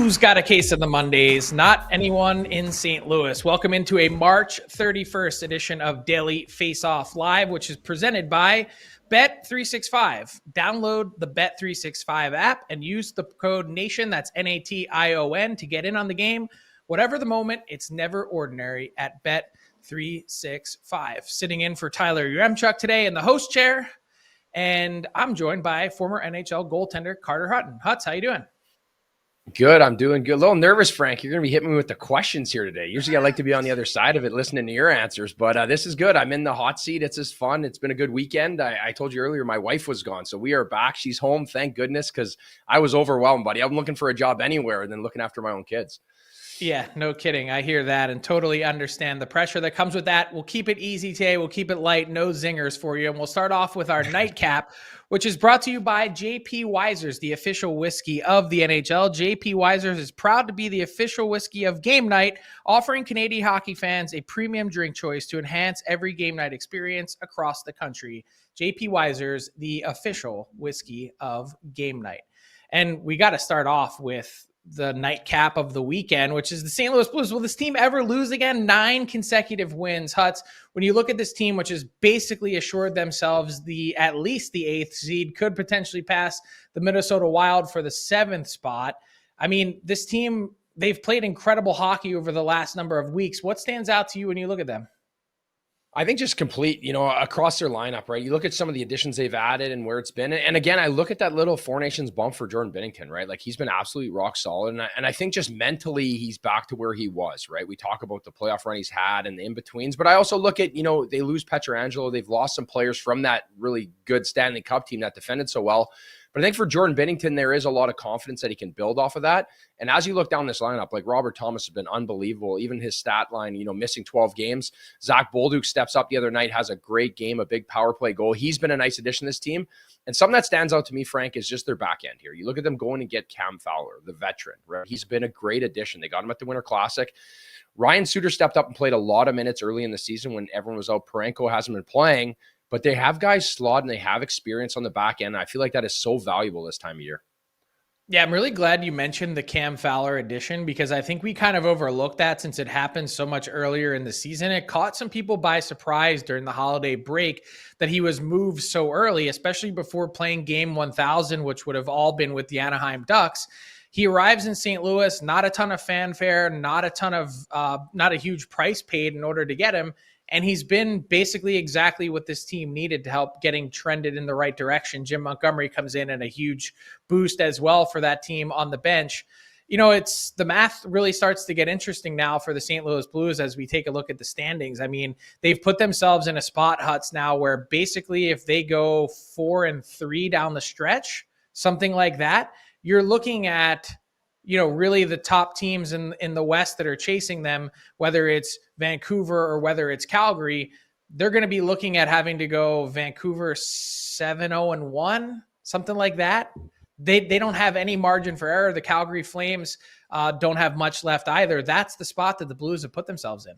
Who's got a case of the Mondays? Not anyone in St. Louis. Welcome into a March 31st edition of Daily Faceoff Live, which is presented by Bet365. Download the Bet365 app and use the code NATION, that's NATION, to get in on the game. Whatever the moment, it's never ordinary at Bet365. Sitting in for Tyler Yaremchuk today in the host chair, and I'm joined by former NHL goaltender Carter Hutton. Huts, how you doing? Good. I'm doing good. A little nervous, Frank. You're going to be hitting me with the questions here today. Usually I like to be on the other side of it, listening to your answers, but this is good. I'm in the hot seat. It's just fun. It's been a good weekend. I told you earlier, my wife was gone, so we are back. She's home. Thank goodness, because I was overwhelmed, buddy. I'm looking for a job anywhere and then looking after my own kids. Yeah, no kidding. I hear that and totally understand the pressure that comes with that. We'll keep it easy today. We'll keep it light, no zingers for you. And we'll start off with our nightcap, which is brought to you by J.P. Wiser's, the official whiskey of the NHL. J.P. Wiser's is proud to be the official whiskey of game night, offering Canadian hockey fans a premium drink choice to enhance every game night experience across the country. J.P. Wiser's, the official whiskey of game night. And we got to start off with the nightcap of the weekend, which is the St. Louis Blues. Will this team ever lose again? 9 consecutive wins. Huts, when you look at this team, which has basically assured themselves at least the 8th seed, could potentially pass the Minnesota Wild for the 7th spot. I mean, this team, they've played incredible hockey over the last number of weeks. What stands out to you when you look at them? I think just complete, across their lineup, right? You look at some of the additions they've added and where it's been. And again, I look at that little Four Nations bump for Jordan Binnington, right? Like, he's been absolutely rock solid. And I think just mentally, he's back to where he was, right? We talk about the playoff run he's had and the in-betweens, but I also look at, they lose Pietrangelo. They've lost some players from that really good Stanley Cup team that defended so well. But I think for Jordan Binnington, there is a lot of confidence that he can build off of that. And as you look down this lineup, like Robert Thomas has been unbelievable. Even his stat line, missing 12 games. Zach Bolduc steps up the other night, has a great game, a big power play goal. He's been a nice addition to this team. And something that stands out to me, Frank, is just their back end here. You look at them going and get Cam Fowler, the veteran, right? He's been a great addition. They got him at the Winter Classic. Ryan Suter stepped up and played a lot of minutes early in the season when everyone was out. Parenko hasn't been playing. But they have guys slot and they have experience on the back end. I feel like that is so valuable this time of year. Yeah, I'm really glad you mentioned the Cam Fowler addition, because I think we kind of overlooked that since it happened so much earlier in the season. It caught some people by surprise during the holiday break that he was moved so early, especially before playing game 1000, which would have all been with the Anaheim Ducks. He arrives in St. Louis, not a ton of fanfare, not a huge price paid in order to get him. And he's been basically exactly what this team needed to help getting trended in the right direction. Jim Montgomery comes in and a huge boost as well for that team on the bench. It's the math really starts to get interesting now for the St. Louis Blues as we take a look at the standings. I mean, they've put themselves in a spot, Huts, now where basically if they go 4-3 down the stretch, something like that, you're looking at really the top teams in the West that are chasing them, whether it's Vancouver or whether it's Calgary. They're going to be looking at having to go Vancouver 7-0-1, something like that. They don't have any margin for error. The Calgary Flames don't have much left either. That's the spot that the Blues have put themselves in.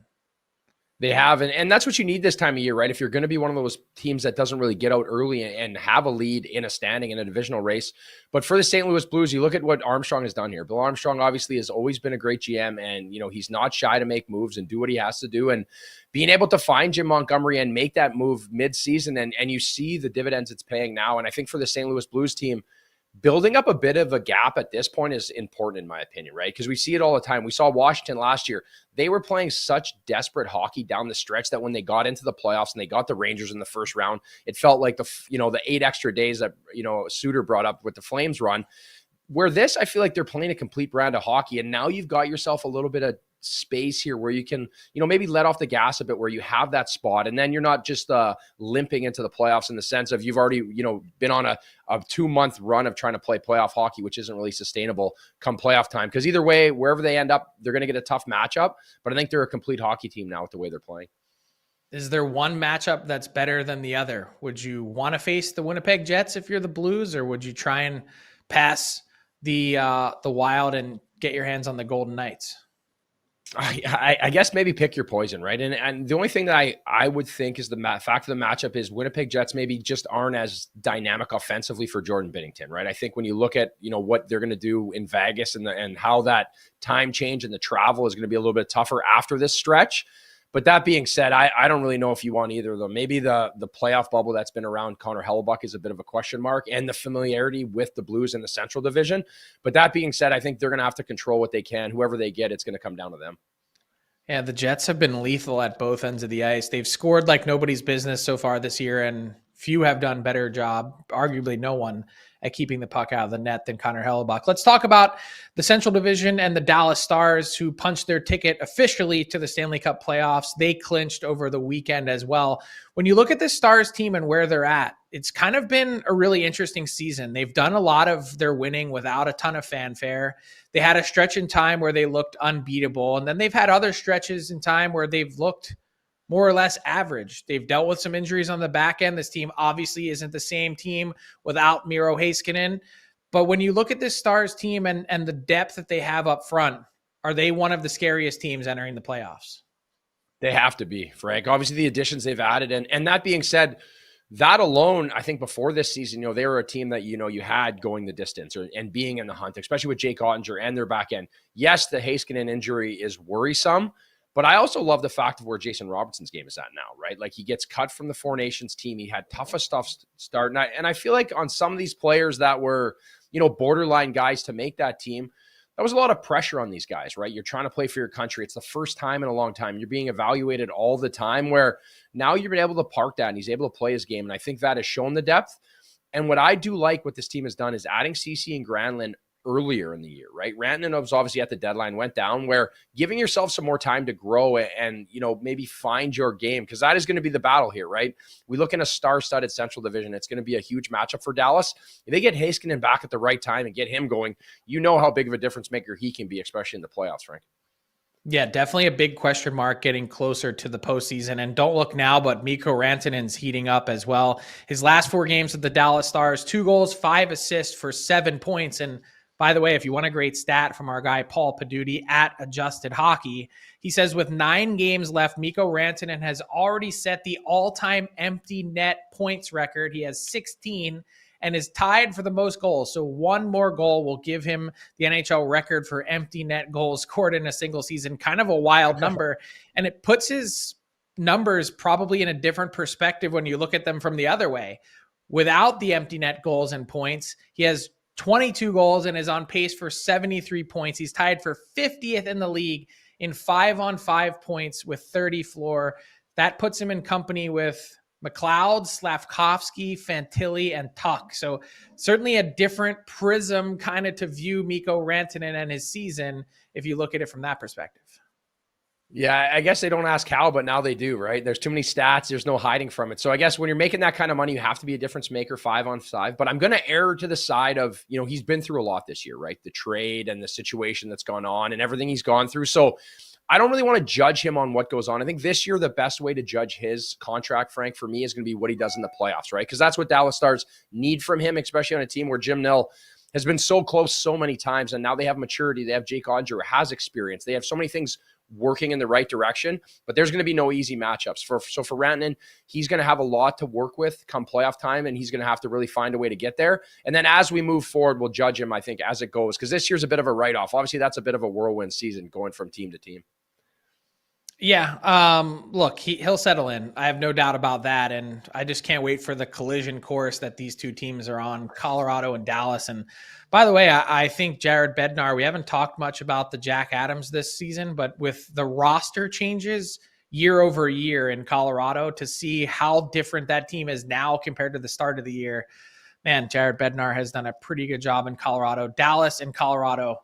They have, and that's what you need this time of year, right? If you're going to be one of those teams that doesn't really get out early and have a lead in a standing in a divisional race. But for the St. Louis Blues, you look at what Armstrong has done here. Bill Armstrong obviously has always been a great GM, and he's not shy to make moves and do what he has to do. And being able to find Jim Montgomery and make that move mid-season, and you see the dividends it's paying now. And I think for the St. Louis Blues team, building up a bit of a gap at this point is important in my opinion, right? Because we see it all the time. We saw Washington last year. They were playing such desperate hockey down the stretch that when they got into the playoffs and they got the Rangers in the first round, it felt like the 8 extra days that, Suter brought up with the Flames run. Where this, I feel like they're playing a complete brand of hockey. And now you've got yourself a little bit of space here where you can, maybe let off the gas a bit, where you have that spot. And then you're not just limping into the playoffs in the sense of you've already, been on a 2-month run of trying to play playoff hockey, which isn't really sustainable come playoff time. Because either way, wherever they end up, they're going to get a tough matchup. But I think they're a complete hockey team now with the way they're playing. Is there one matchup that's better than the other? Would you want to face the Winnipeg Jets if you're the Blues, or would you try and pass the Wild and get your hands on the Golden Knights? I guess maybe pick your poison, right? And the only thing that I would think is the fact of the matchup is Winnipeg Jets maybe just aren't as dynamic offensively for Jordan Binnington, right? I think when you look at, what they're going to do in Vegas and how that time change and the travel is going to be a little bit tougher after this stretch. But that being said, I don't really know if you want either of them. Maybe the playoff bubble that's been around Connor Hellebuck is a bit of a question mark, and the familiarity with the Blues in the Central Division. But that being said, I think they're going to have to control what they can. Whoever they get, it's going to come down to them. Yeah, the Jets have been lethal at both ends of the ice. They've scored like nobody's business so far this year, and few have done better job, arguably no one, at keeping the puck out of the net than Connor Hellebuck. Let's talk about the Central Division and the Dallas Stars, who punched their ticket officially to the Stanley Cup playoffs. They clinched over the weekend as well. When you look at this Stars team and where they're at, it's kind of been a really interesting season. They've done a lot of their winning without a ton of fanfare. They had a stretch in time where they looked unbeatable, and then they've had other stretches in time where they've looked more or less average. They've dealt with some injuries on the back end. This team obviously isn't the same team without Miro Heiskanen. But when you look at this Stars team and the depth that they have up front, are they one of the scariest teams entering the playoffs? They have to be, Frank. Obviously, the additions they've added. And that being said, that alone, I think before this season, they were a team that, you had going the distance and being in the hunt, especially with Jake Ottinger and their back end. Yes, the Heiskanen injury is worrisome, but I also love the fact of where Jason Robertson's game is at now, right? Like, he gets cut from the Four Nations team. He had toughest stuff start. And I feel like on some of these players that were, borderline guys to make that team, that was a lot of pressure on these guys, right? You're trying to play for your country. It's the first time in a long time. You're being evaluated all the time, where now you've been able to park that and he's able to play his game. And I think that has shown the depth. And what I do like what this team has done is adding CC and Granlund earlier in the year, right? Rantanen was obviously at the deadline, went down, where giving yourself some more time to grow and, maybe find your game, because that is going to be the battle here, right? We look in a star-studded Central Division. It's going to be a huge matchup for Dallas. If they get Heiskanen back at the right time and get him going, how big of a difference maker he can be, especially in the playoffs, Frank. Yeah, definitely a big question mark getting closer to the postseason. And don't look now, but Mikko Rantanen's heating up as well. His last 4 games with the Dallas Stars, 2 goals, 5 assists for 7 points. And by the way, if you want a great stat from our guy, Paul Paduti at Adjusted Hockey, he says with 9 games left, Mikko Rantanen has already set the all-time empty net points record. He has 16 and is tied for the most goals. So 1 more goal will give him the NHL record for empty net goals scored in a single season. Kind of a wild number. And it puts his numbers probably in a different perspective when you look at them from the other way. Without the empty net goals and points, he has 22 goals and is on pace for 73 points. He's tied for 50th in the league in 5-on-5 points with 30 floor. That puts him in company with McLeod, Slavkovsky, Fantilli, and Tuck. So certainly a different prism kind of to view Mikko Rantanen and his season if you look at it from that perspective. Yeah, I guess they don't ask how, but now they do, right? There's too many stats. There's no hiding from it. So I guess when you're making that kind of money, you have to be a difference maker 5-on-5. But I'm going to err to the side of, he's been through a lot this year, right? The trade and the situation that's gone on and everything he's gone through. So I don't really want to judge him on what goes on. I think this year, the best way to judge his contract, Frank, for me is going to be what he does in the playoffs, right? Because that's what Dallas Stars need from him, especially on a team where Jim Nill has been so close so many times. And now they have maturity. They have Jake Ottinger, who has experience. They have so many things working in the right direction, but there's going to be no easy matchups. So for Rantanen, he's going to have a lot to work with come playoff time, and he's going to have to really find a way to get there. And then as we move forward, we'll judge him, I think, as it goes, because this year's a bit of a write-off. Obviously, that's a bit of a whirlwind season going from team to team. Yeah. Look, he'll settle in. I have no doubt about that. And I just can't wait for the collision course that these two teams are on, Colorado and Dallas. And by the way, I think Jared Bednar, we haven't talked much about the Jack Adams this season, but with the roster changes year over year in Colorado, to see how different that team is now compared to the start of the year, man, Jared Bednar has done a pretty good job in Colorado. Dallas and Colorado,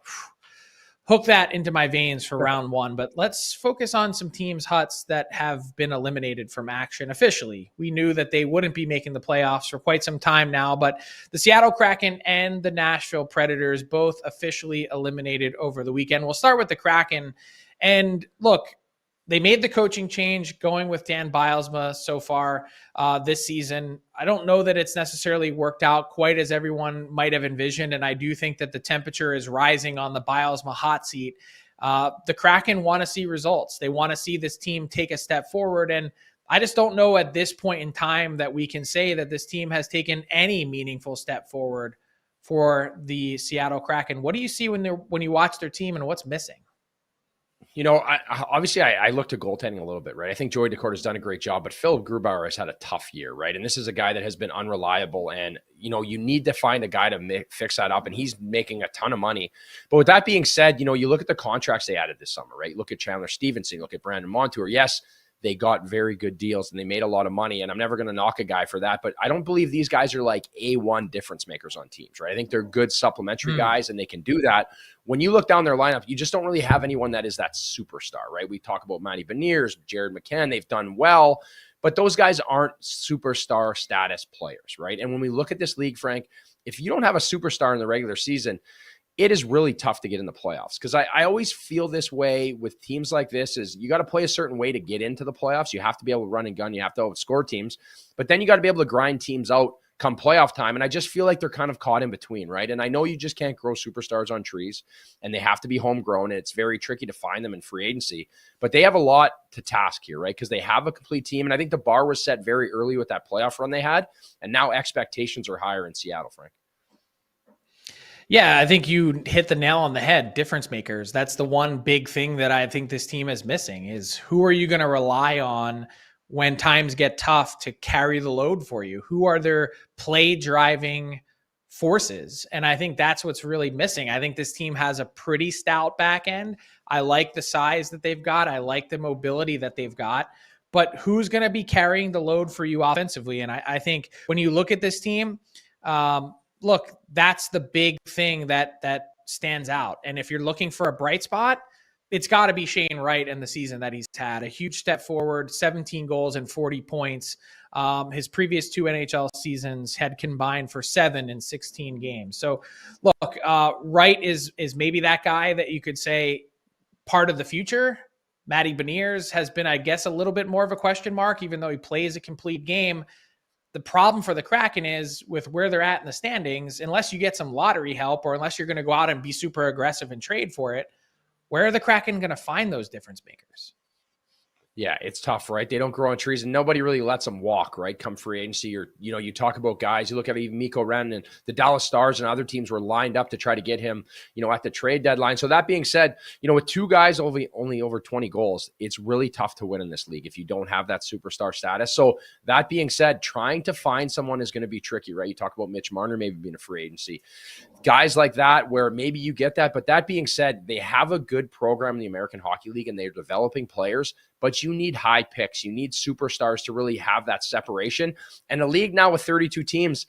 hook that into my veins for round 1. But let's focus on some teams, Huts, that have been eliminated from action officially. We knew that they wouldn't be making the playoffs for quite some time now, but the Seattle Kraken and the Nashville Predators both officially eliminated over the weekend. We'll start with the Kraken. And look, they made the coaching change going with Dan Bilesma so far this season. I don't know that it's necessarily worked out quite as everyone might have envisioned, and I do think that the temperature is rising on the Bilesma hot seat. The Kraken want to see results. They want to see this team take a step forward. And I just don't know at this point in time that we can say that this team has taken any meaningful step forward for the Seattle Kraken. What do you see when you watch their team, and what's missing? I look to goaltending a little bit, right? I think Joey Decorta's done a great job, but Philip Grubauer has had a tough year, right? And this is a guy that has been unreliable, and you need to find a guy to fix that up, and he's making a ton of money. But with that being said, you look at the contracts they added this summer, right? Look at Chandler Stevenson, look at Brandon Montour. Yes, they got very good deals and they made a lot of money, and I'm never going to knock a guy for that, but I don't believe these guys are like A1 difference makers on teams, right? I think they're good supplementary guys, and they can do that. When you look down their lineup, you just don't really have anyone that is that superstar, right? We talk about Matty Beniers, Jared McCann, they've done well, but those guys aren't superstar status players, right? And when we look at this league, Frank, if you don't have a superstar in the regular season, it is really tough to get in the playoffs, because I always feel this way with teams like this is you got to play a certain way to get into the playoffs. You have to be able to run and gun. You have to outscore teams, but then you got to be able to grind teams out come playoff time. And I just feel like they're kind of caught in between, right? And I know you just can't grow superstars on trees, and they have to be homegrown, and it's very tricky to find them in free agency, but they have a lot to task here, right? Because they have a complete team. And I think the bar was set very early with that playoff run they had. And now expectations are higher in Seattle, Frank. Yeah, I think you hit the nail on the head. Difference makers. That's the one big thing that I think this team is missing is who are you going to rely on when times get tough to carry the load for you? Who are their play driving forces? And I think that's what's really missing. I think this team has a pretty stout back end. I like the size that they've got. I like the mobility that they've got. But who's going to be carrying the load for you offensively? And I think when you look at this team, look, that's the big thing that stands out. And if you're looking for a bright spot, it's got to be Shane Wright and the season that he's had. A huge step forward, 17 goals and 40 points. His previous two NHL seasons had combined for 7 in 16 games. So, look, Wright is maybe that guy that you could say part of the future. Matty Beniers has been, I guess, a little bit more of a question mark, even though he plays a complete game. The problem for the Kraken is with where they're at in the standings, unless you get some lottery help or unless you're going to go out and be super aggressive and trade for it, where are the Kraken going to find those difference makers? Yeah, it's tough, right? They don't grow on trees, and nobody really lets them walk, right? Come free agency, or you talk about guys. You look at even Mikko Ren, and the Dallas Stars and other teams were lined up to try to get him, at the trade deadline. So that being said, with two guys only over 20 goals, it's really tough to win in this league if you don't have that superstar status. So that being said, trying to find someone is going to be tricky, right? You talk about Mitch Marner maybe being a free agency, guys like that, where maybe you get that. But that being said, they have a good program in the American Hockey League, and they're developing players. But you need high picks. You need superstars to really have that separation. And the league now with 32 teams,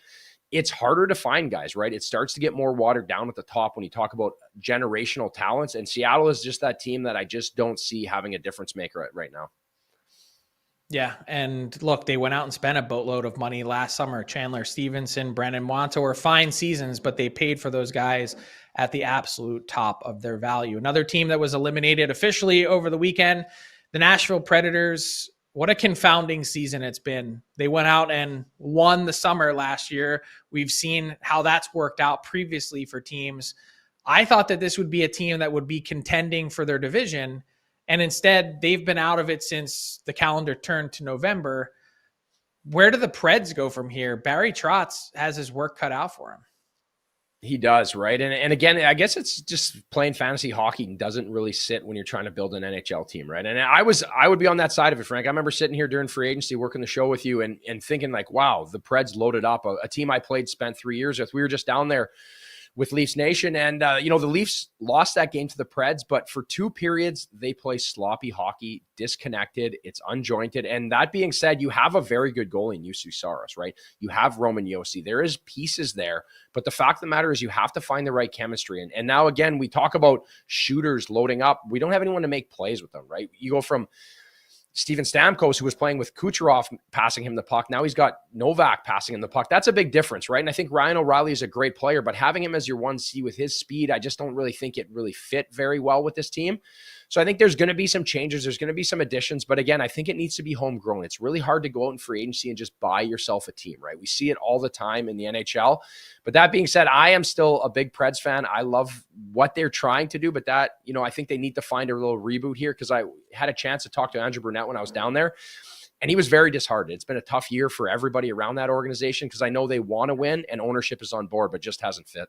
it's harder to find guys, right? It starts to get more watered down at the top when you talk about generational talents. And Seattle is just that team that I just don't see having a difference maker right now. Yeah, and look, they went out and spent a boatload of money last summer. Chandler Stevenson, Brandon Montour, fine seasons, but they paid for those guys at the absolute top of their value. Another team that was eliminated officially over the weekend, the Nashville Predators. What a confounding season it's been. They went out and won the summer last year. We've seen how that's worked out previously for teams. I thought that this would be a team that would be contending for their division, and instead they've been out of it since the calendar turned to November. Where do the Preds go from here? Barry Trotz has his work cut out for him. He does, right? And again, I guess it's just playing fantasy hockey doesn't really sit when you're trying to build an NHL team, right? And I would be on that side of it, Frank. I remember sitting here during free agency, working the show with you and thinking like, wow, the Preds loaded up. A team I spent 3 years with. We were just down there with Leafs Nation. And, the Leafs lost that game to the Preds, but for 2 periods, they play sloppy hockey, disconnected. It's unjointed. And that being said, you have a very good goalie in Jussi Saros, right? You have Roman Josi. There is pieces there, but the fact of the matter is you have to find the right chemistry. And now, again, we talk about shooters loading up. We don't have anyone to make plays with them, right? You go from Steven Stamkos, who was playing with Kucherov passing him the puck. Now he's got Novak passing him the puck. That's a big difference, right? And I think Ryan O'Reilly is a great player, but having him as your 1C with his speed, I just don't really think it really fit very well with this team. So I think there's going to be some changes. There's going to be some additions. But again, I think it needs to be homegrown. It's really hard to go out in free agency and just buy yourself a team, right? We see it all the time in the NHL. But that being said, I am still a big Preds fan. I love what they're trying to do, but that, I think they need to find a little reboot here, because I had a chance to talk to Andrew Brunette when I was down there. And he was very disheartened. It's been a tough year for everybody around that organization, because I know they want to win and ownership is on board, but just hasn't fit.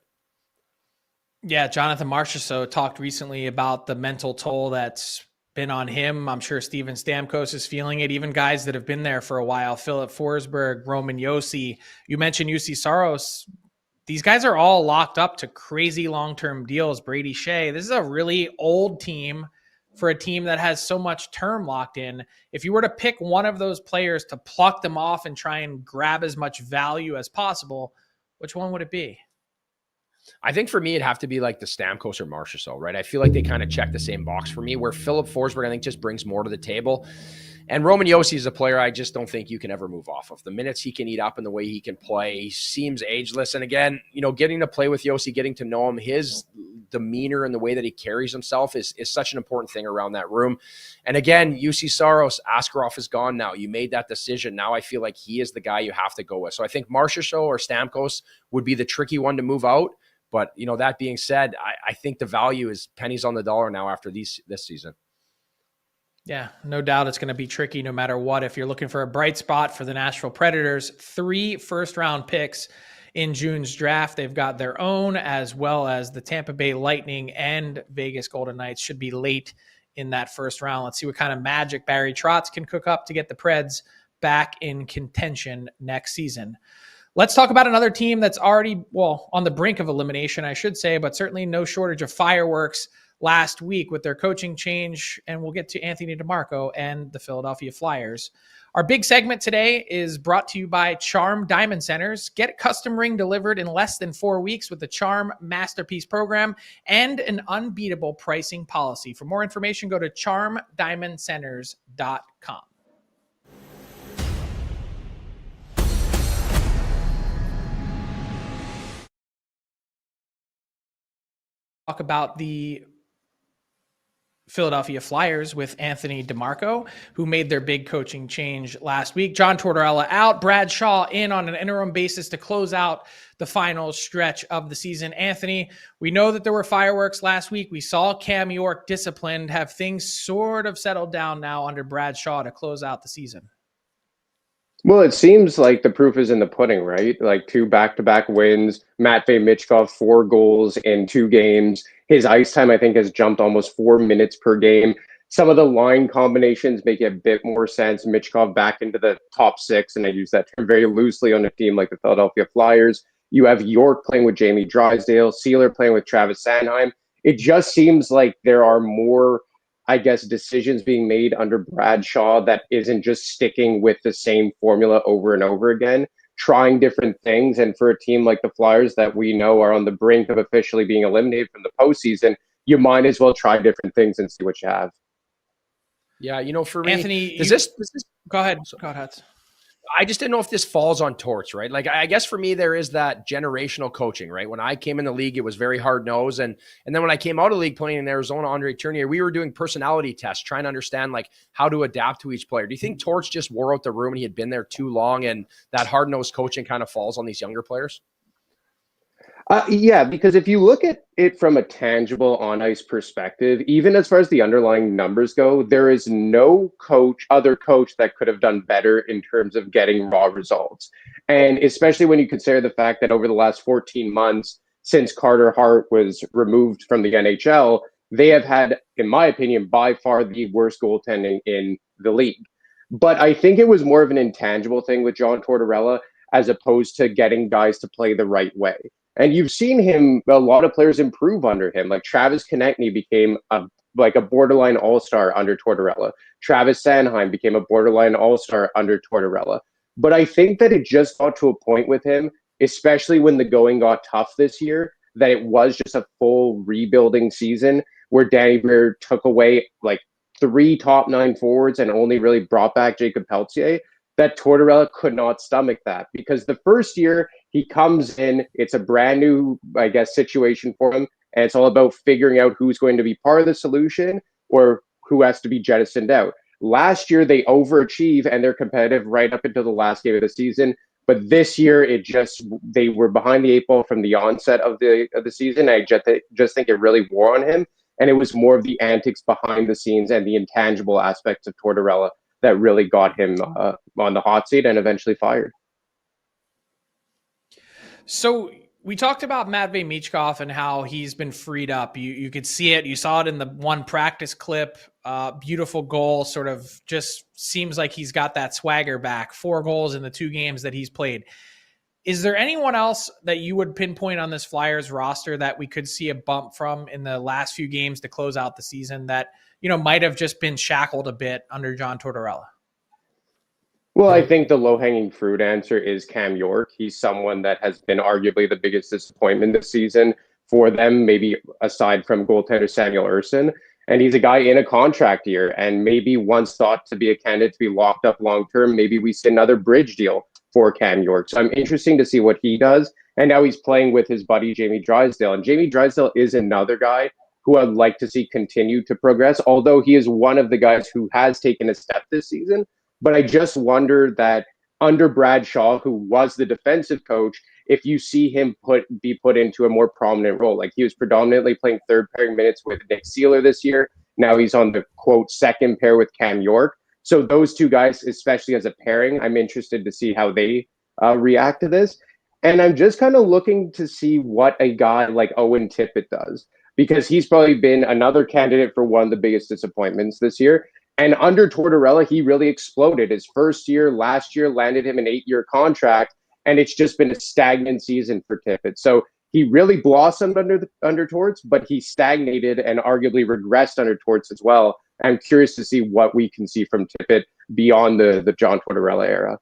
Yeah, Jonathan Marchessault talked recently about the mental toll that's been on him. I'm sure Steven Stamkos is feeling it. Even guys that have been there for a while, Philip Forsberg, Roman Josi. You mentioned UC Saros. These guys are all locked up to crazy long-term deals. Brady Shea. This is a really old team for a team that has so much term locked in. If you were to pick one of those players to pluck them off and try and grab as much value as possible, which one would it be? I think for me, it'd have to be like the Stamkos or Marchessault, right? I feel like they kind of check the same box for me, where Philip Forsberg, I think, just brings more to the table. And Roman Josi is a player I just don't think you can ever move off of. The minutes he can eat up and the way he can play, he seems ageless. And again, getting to play with Josi, getting to know him, his demeanor and the way that he carries himself is such an important thing around that room. And again, UC Saros, Askarov is gone now. You made that decision. Now I feel like he is the guy you have to go with. So I think Marchessault or Stamkos would be the tricky one to move out. But, that being said, I think the value is pennies on the dollar now after this season. Yeah, no doubt it's going to be tricky no matter what. If you're looking for a bright spot for the Nashville Predators, 3 first-round picks in June's draft. They've got their own, as well as the Tampa Bay Lightning and Vegas Golden Knights should be late in that first round. Let's see what kind of magic Barry Trotz can cook up to get the Preds back in contention next season. Let's talk about another team that's already, on the brink of elimination, I should say, but certainly no shortage of fireworks last week with their coaching change. And we'll get to Anthony DiMarco and the Philadelphia Flyers. Our big segment today is brought to you by Charm Diamond Centers. Get a custom ring delivered in less than 4 weeks with the Charm Masterpiece Program and an unbeatable pricing policy. For more information, go to charmdiamondcenters.com. Talk about the Philadelphia Flyers with Anthony DiMarco, who made their big coaching change last week. John Tortorella out, Brad Shaw in on an interim basis to close out the final stretch of the season. Anthony, we know that there were fireworks last week. We saw Cam York disciplined. Have things sort of settled down now under Brad Shaw to close out the season? Well, it seems like the proof is in the pudding, right? Like 2 back-to-back wins, Matvei Michkov, 4 goals in 2 games. His ice time, I think, has jumped almost 4 minutes per game. Some of the line combinations make a bit more sense. Michkov back into the top 6, and I use that term very loosely on a team like the Philadelphia Flyers. You have York playing with Jamie Drysdale, Sealer playing with Travis Sanheim. It just seems like there are more, decisions being made under Brad Shaw that isn't just sticking with the same formula over and over again, trying different things. And for a team like the Flyers that we know are on the brink of officially being eliminated from the postseason, you might as well try different things and see what you have. Yeah, for me, Anthony, go ahead. Go ahead. I just didn't know if this falls on Torts, right? Like, I guess for me, there is that generational coaching, right? When I came in the league, it was very hard nosed. And then when I came out of the league playing in Arizona, Andre Tournier, we were doing personality tests, trying to understand like how to adapt to each player. Do you think Torts just wore out the room and he had been there too long and that hard nosed coaching kind of falls on these younger players? Yeah, because if you look at it from a tangible on-ice perspective, even as far as the underlying numbers go, there is no other coach that could have done better in terms of getting raw results. And especially when you consider the fact that over the last 14 months, since Carter Hart was removed from the NHL, they have had, in my opinion, by far the worst goaltending in the league. But I think it was more of an intangible thing with John Tortorella as opposed to getting guys to play the right way. And you've seen a lot of players improve under him. Like Travis Konechny became a borderline all-star under Tortorella. Travis Sanheim became a borderline all-star under Tortorella. But I think that it just got to a point with him, especially when the going got tough this year, that it was just a full rebuilding season where Danny Briere took away like 3 top 9 forwards and only really brought back Jacob Peltier, that Tortorella could not stomach that. Because the first year he comes in, it's a brand new, situation for him. And it's all about figuring out who's going to be part of the solution. or who has to be jettisoned out. Last year, they overachieve and they're competitive right up until the last game of the season. But this year, they were behind the eight ball from the onset of the season. I just think it really wore on him, and it was more of the antics behind the scenes and the intangible aspects of Tortorella that really got him on the hot seat and eventually fired. So we talked about Matvei Michkov and how he's been freed up. You could see it. You saw it in the one practice clip. Beautiful goal. Sort of just seems like he's got that swagger back. 4 goals in the 2 games that he's played. Is there anyone else that you would pinpoint on this Flyers roster that we could see a bump from in the last few games to close out the season that, might have just been shackled a bit under John Tortorella? Well, I think the low-hanging fruit answer is Cam York. He's someone that has been arguably the biggest disappointment this season for them, maybe aside from goaltender Samuel Ersson. And he's a guy in a contract year and maybe once thought to be a candidate to be locked up long-term. Maybe we see another bridge deal for Cam York. So I'm interested to see what he does. And now he's playing with his buddy, Jamie Drysdale. And Jamie Drysdale is another guy who I'd like to see continue to progress, although he is one of the guys who has taken a step this season. But I just wonder that under Brad Shaw, who was the defensive coach, if you see him be put into a more prominent role. Like he was predominantly playing third pairing minutes with Nick Seeler this year. Now he's on the, quote, second pair with Cam York. So those two guys, especially as a pairing, I'm interested to see how they react to this. And I'm just kind of looking to see what a guy like Owen Tippett does, because he's probably been another candidate for one of the biggest disappointments this year. And under Tortorella, he really exploded. His first year, last year, landed him an 8-year contract, and it's just been a stagnant season for Tippett. So he really blossomed under Torts, but he stagnated and arguably regressed under Torts as well. I'm curious to see what we can see from Tippett beyond the John Tortorella era.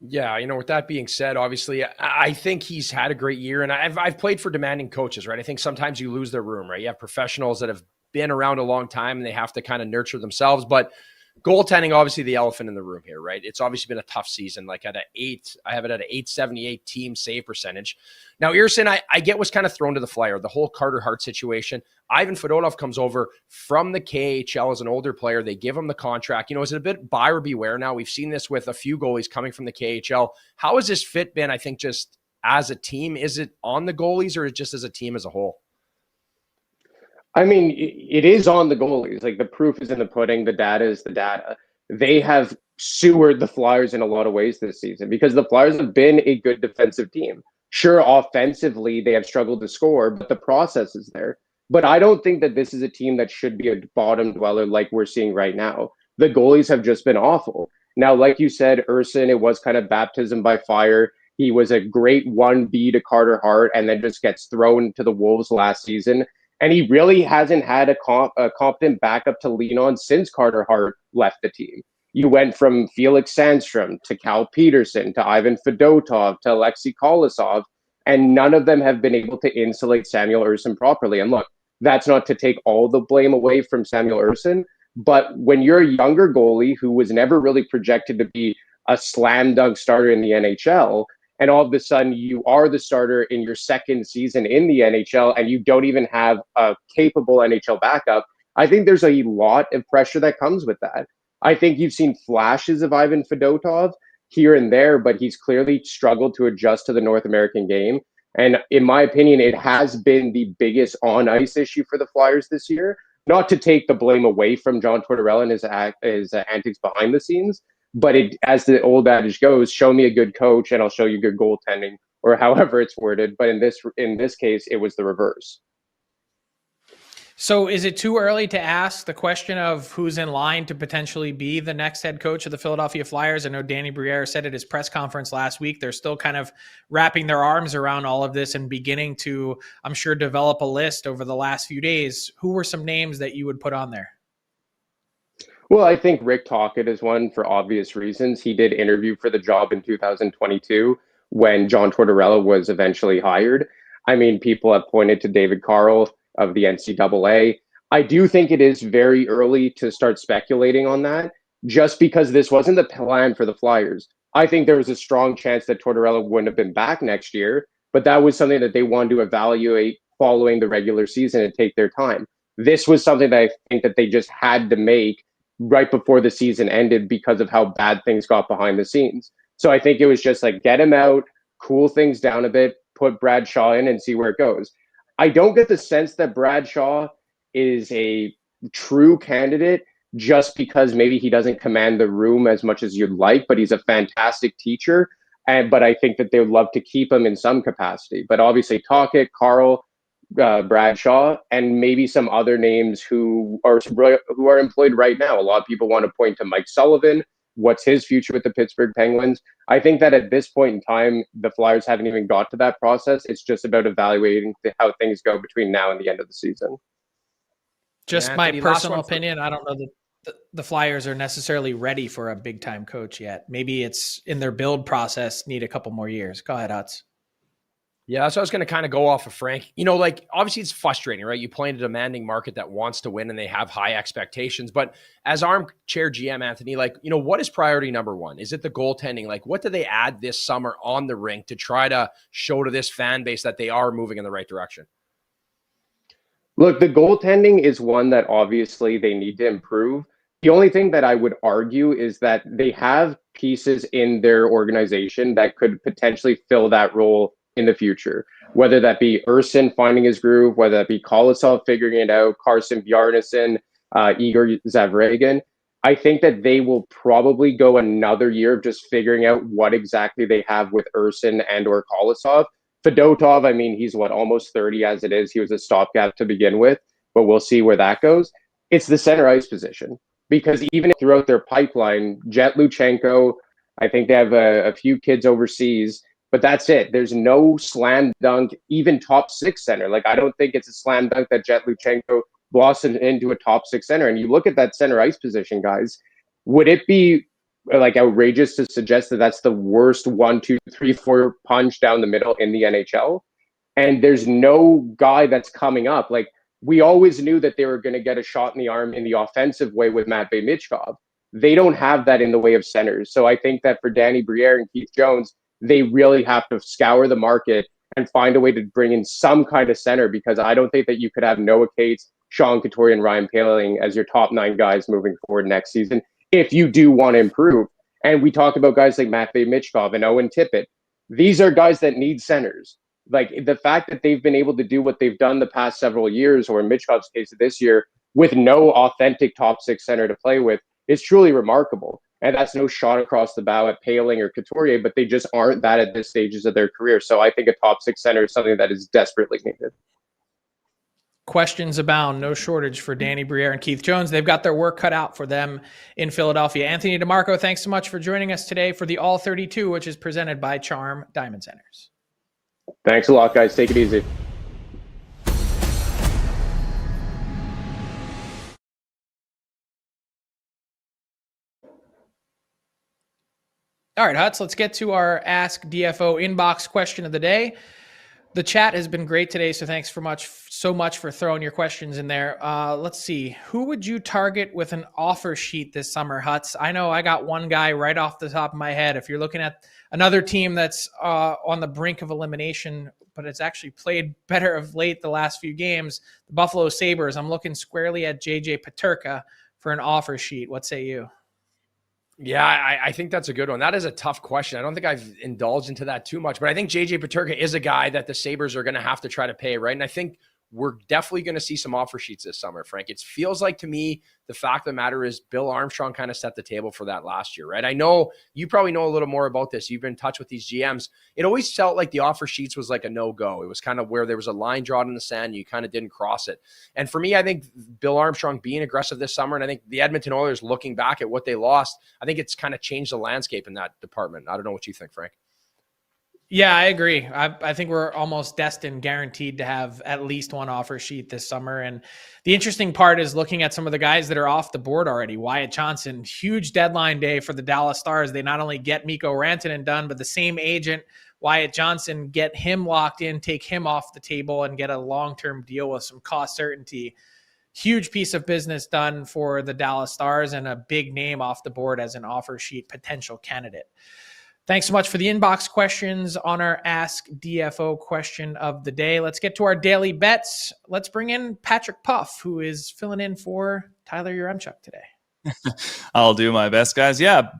Yeah, with that being said, obviously, I think he's had a great year, and I've played for demanding coaches, right? I think sometimes you lose their room, right? You have professionals that have been around a long time and they have to kind of nurture themselves. But goaltending, obviously the elephant in the room here, right? It's obviously been a tough season. Like I have it at an 878 team save percentage. Now, Ersson, I get what's kind of thrown to the Flyer, the whole Carter Hart situation. Ivan Fedotov comes over from the KHL as an older player. They give him the contract. Is it a bit buyer beware now? We've seen this with a few goalies coming from the KHL. How has this fit been, I think, just as a team? Is it on the goalies or just as a team as a whole? I mean, it is on the goalies. Like the proof is in the pudding. The data is the data. They have sewered the Flyers in a lot of ways this season because the Flyers have been a good defensive team. Sure, offensively, they have struggled to score, but the process is there. But I don't think that this is a team that should be a bottom dweller like we're seeing right now. The goalies have just been awful. Now, like you said, Ersson, it was kind of baptism by fire. He was a great 1B to Carter Hart and then just gets thrown to the Wolves last season. And he really hasn't had a competent backup to lean on since Carter Hart left the team. You went from Felix Sandstrom to Cal Peterson to Ivan Fedotov to Alexei Kolosov, and none of them have been able to insulate Samuel Ersson properly. And look, that's not to take all the blame away from Samuel Ersson, but when you're a younger goalie who was never really projected to be a slam dunk starter in the NHL, and all of a sudden you are the starter in your second season in the NHL and you don't even have a capable NHL backup, I think there's a lot of pressure that comes with that. I think you've seen flashes of Ivan Fedotov here and there, but he's clearly struggled to adjust to the North American game. And in my opinion, it has been the biggest on-ice issue for the Flyers this year. Not to take the blame away from John Tortorella and his antics behind the scenes, but as the old adage goes, show me a good coach and I'll show you good goaltending, or however it's worded. But in this case, it was the reverse. So is it too early to ask the question of who's in line to potentially be the next head coach of the Philadelphia Flyers? I know Danny Briere said at his press conference last week, they're still kind of wrapping their arms around all of this and beginning to, I'm sure, develop a list over the last few days. Who were some names that you would put on there? Well, I think Rick Tocchet is one for obvious reasons. He did interview for the job in 2022 when John Tortorella was eventually hired. I mean, people have pointed to David Carl of the NCAA. I do think it is very early to start speculating on that, just because this wasn't the plan for the Flyers. I think there was a strong chance that Tortorella wouldn't have been back next year, but that was something that they wanted to evaluate following the regular season and take their time. This was something that I think that they just had to make right before the season ended because of how bad things got behind the scenes. So I think it was just like, get him out, cool things down a bit, put Bradshaw in and see where it goes. I don't get the sense that Bradshaw is a true candidate just because maybe he doesn't command the room as much as you'd like, but he's a fantastic teacher. But I think that they would love to keep him in some capacity. But obviously, Talkett, Carl, Bradshaw, and maybe some other names who are employed right now. A lot of people want to point to Mike Sullivan. What's his future with the Pittsburgh Penguins? I think that at this point in time, the Flyers haven't even got to that process. It's just about evaluating how things go between now and the end of the season. Just my personal opinion. I don't know that the Flyers are necessarily ready for a big time coach yet. Maybe it's in their build process, need a couple more years. Go ahead, Utz. Yeah, so I was going to kind of go off of Frank. You know, like obviously it's frustrating, right? You play in a demanding market that wants to win and they have high expectations. But as armchair GM, Anthony, like, you know, what is priority number one? Is it the goaltending? Like, what do they add this summer on the rink to try to show to this fan base that they are moving in the right direction? Look, the goaltending is one that obviously they need to improve. The only thing that I would argue is that they have pieces in their organization that could potentially fill that role in the future, whether that be Urson finding his groove, whether that be Kolosov figuring it out, Carson Bjarnason, Igor Zavragin. I think that they will probably go another year of just figuring out what exactly they have with Urson and or Kolosov. Fedotov, I mean, he's almost 30 as it is. He was a stopgap to begin with, but we'll see where that goes. It's the center ice position, because even throughout their pipeline, Jet Luchenko, I think they have a few kids overseas, but that's it. There's no slam dunk, even top six center. Like, I don't think it's a slam dunk that Jet Luchenko blossomed into a top six center. And you look at that center ice position, guys, would it be like outrageous to suggest that that's the worst 1, 2, 3, 4 punch down the middle in the NHL? And there's no guy that's coming up. Like, we always knew that they were going to get a shot in the arm in the offensive way with Matvei Michkov. They don't have that in the way of centers. So I think that for Danny Briere and Keith Jones, they really have to scour the market and find a way to bring in some kind of center, because I don't think that you could have Noah Cates, Sean Couturier, and Ryan Poehling as your top 9 guys moving forward next season if you do want to improve. And we talk about guys like Matvei Michkov and Owen Tippett. These are guys that need centers. Like, the fact that they've been able to do what they've done the past several years, or in Michkov's case this year, with no authentic top 6 center to play with, is truly remarkable. And that's no shot across the bow at Poehling or Couturier, but they just aren't that at this stages of their career. So I think a top 6 center is something that is desperately needed. Questions abound, no shortage for Danny Briere and Keith Jones. They've got their work cut out for them in Philadelphia. Anthony DiMarco, thanks so much for joining us today for the All 32, which is presented by Charm Diamond Centers. Thanks a lot, guys. Take it easy. All right, Hutz, let's get to our Ask DFO inbox question of the day. The chat has been great today, so thanks so much for throwing your questions in there. Let's see. Who would you target with an offer sheet this summer, Hutz? I know I got one guy right off the top of my head. If you're looking at another team that's on the brink of elimination, but it's actually played better of late the last few games, the Buffalo Sabres, I'm looking squarely at JJ Peterka for an offer sheet. What say you? Yeah, I think that's a good one. That is a tough question. I don't think I've indulged into that too much, but I think JJ Peterka is a guy that the Sabres are going to have to try to pay, right? And I think we're definitely going to see some offer sheets this summer, Frank. It feels like to me, the fact of the matter is Bill Armstrong kind of set the table for that last year, right? I know you probably know a little more about this. You've been in touch with these GMs. It always felt like the offer sheets was like a no-go. It was kind of where there was a line drawn in the sand. And you kind of didn't cross it. And for me, I think Bill Armstrong being aggressive this summer, and I think the Edmonton Oilers looking back at what they lost, I think it's kind of changed the landscape in that department. I don't know what you think, Frank. Yeah, I agree. I think we're almost destined, guaranteed to have at least one offer sheet this summer. And the interesting part is looking at some of the guys that are off the board already. Wyatt Johnson, huge deadline day for the Dallas Stars. They not only get Mikko Rantanen done, but the same agent, Wyatt Johnson, get him locked in, take him off the table, and get a long-term deal with some cost certainty. Huge piece of business done for the Dallas Stars, and a big name off the board as an offer sheet potential candidate. Thanks so much for the inbox questions on our Ask DFO question of the day. Let's get to our daily bets. Let's bring in Patrick Puff, who is filling in for Tyler Yaremchuk today. I'll do my best, guys. Yeah,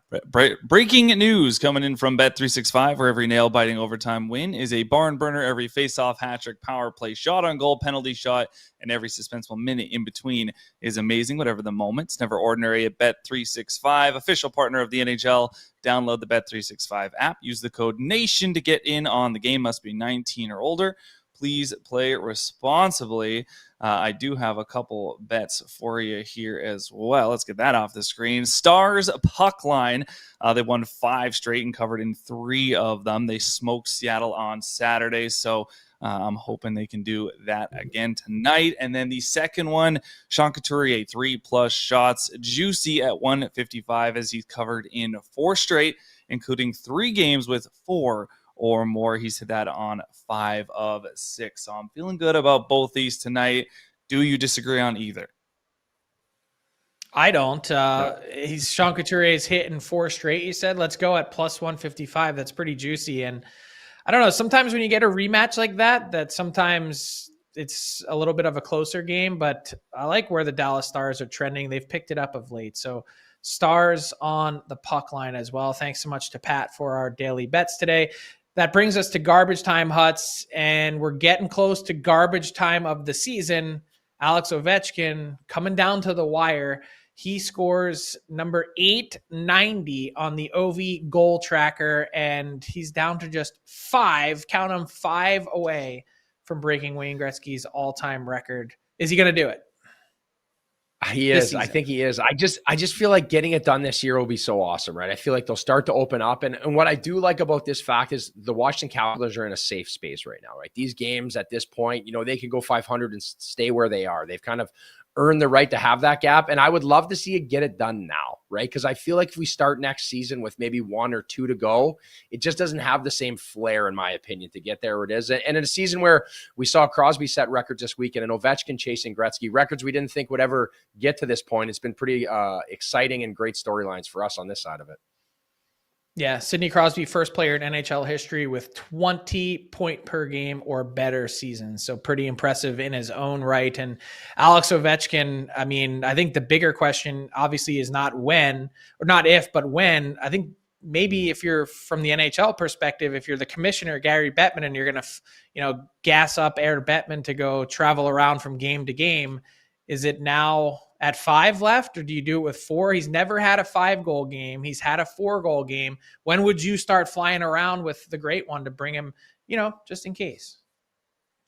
breaking news coming in from Bet365, where every nail-biting overtime win is a barn burner, every face-off, hat-trick, power play, shot on goal, penalty shot, and every suspenseful minute in between is amazing, whatever the moment. It's never ordinary at Bet365, official partner of the NHL. Download the Bet365 app. Use the code NATION to get in on the game. Must be 19 or older. Please play responsibly. I do have a couple bets for you here as well. Let's get that off the screen. Stars puck line. They won 5 straight and covered in 3 of them. They smoked Seattle on Saturday, so I'm hoping they can do that again tonight. And then the second one, Sean Couturier, 3+ shots. Juicy at 155 as he's covered in 4 straight, including 3 games with 4 or more. He's hit that on 5 of 6. So I'm feeling good about both these tonight. Do you disagree on either? I don't. Sean Couturier's hit in 4 straight, you said. Let's go at plus 155. That's pretty juicy. And I don't know, sometimes when you get a rematch like that sometimes it's a little bit of a closer game, but I like where the Dallas Stars are trending. They've picked it up of late. So Stars on the puck line as well. Thanks so much to Pat for our daily bets today. That brings us to garbage time, Huts, and we're getting close to garbage time of the season. Alex Ovechkin coming down to the wire. He scores number 890 on the OV goal tracker, and he's down to just 5, count them, 5 away from breaking Wayne Gretzky's all-time record. Is he going to do it? He is. I think he is. I just feel like getting it done this year will be so awesome, right? I feel like they'll start to open up. And what I do like about this fact is the Washington Capitals are in a safe space right now, right? These games at this point, they can go 500 and stay where they are. They've kind of earned the right to have that gap. And I would love to see it get it done now, right? Because I feel like if we start next season with maybe 1 or 2 to go, it just doesn't have the same flair, in my opinion, to get there where it is. And in a season where we saw Crosby set records this weekend and Ovechkin chasing Gretzky, records we didn't think would ever get to this point, it's been pretty exciting and great storylines for us on this side of it. Yeah, Sidney Crosby, first player in NHL history with 20 point per game or better seasons. So pretty impressive in his own right. And Alex Ovechkin, I mean, I think the bigger question obviously is not when, or not if, but when. I think maybe if you're from the NHL perspective, if you're the commissioner, Gary Bettman, and you're going to, gas up Eric Bettman to go travel around from game to game, is it now at 5 left, or do you do it with 4? He's never had a 5-goal game. He's had a 4-goal game. When would you start flying around with the great one to bring him, just in case?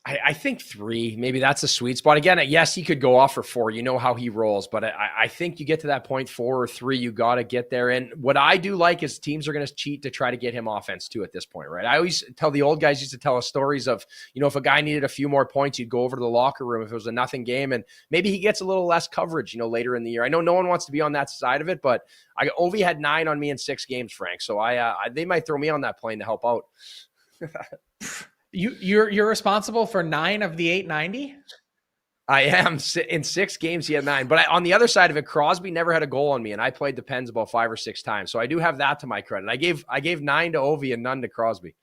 I think 3, maybe that's a sweet spot. Again, yes, he could go off for 4. You know how he rolls, but I think you get to that point, 4 or 3, you got to get there. And what I do like is teams are going to cheat to try to get him offense too at this point, right? I always tell the old guys used to tell us stories of, if a guy needed a few more points, you'd go over to the locker room if it was a nothing game, and maybe he gets a little less coverage, later in the year. I know no one wants to be on that side of it, but Ovi had 9 on me in 6 games, Frank. So they might throw me on that plane to help out. You're responsible for 9 of the 890? I am. In 6 games, he had 9. But on the other side of it, Crosby never had a goal on me, and I played the Pens about 5 or 6 times. So I do have that to my credit. I gave 9 to Ovi and none to Crosby.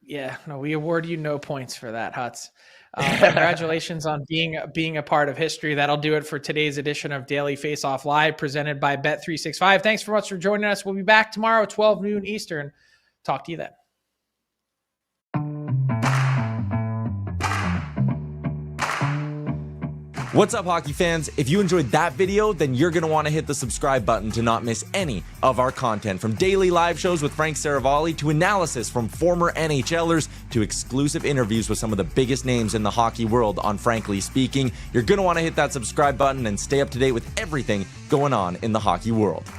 Yeah, no, we award you no points for that, Huts. Congratulations on being a part of history. That'll do it for today's edition of Daily Faceoff Live, presented by Bet365. Thanks so much for joining us. We'll be back tomorrow at 12 noon Eastern. Talk to you then. What's up, hockey fans? If you enjoyed that video, then you're going to want to hit the subscribe button to not miss any of our content, from daily live shows with Frank Seravalli to analysis from former NHLers to exclusive interviews with some of the biggest names in the hockey world on Frankly Speaking. You're going to want to hit that subscribe button and stay up to date with everything going on in the hockey world.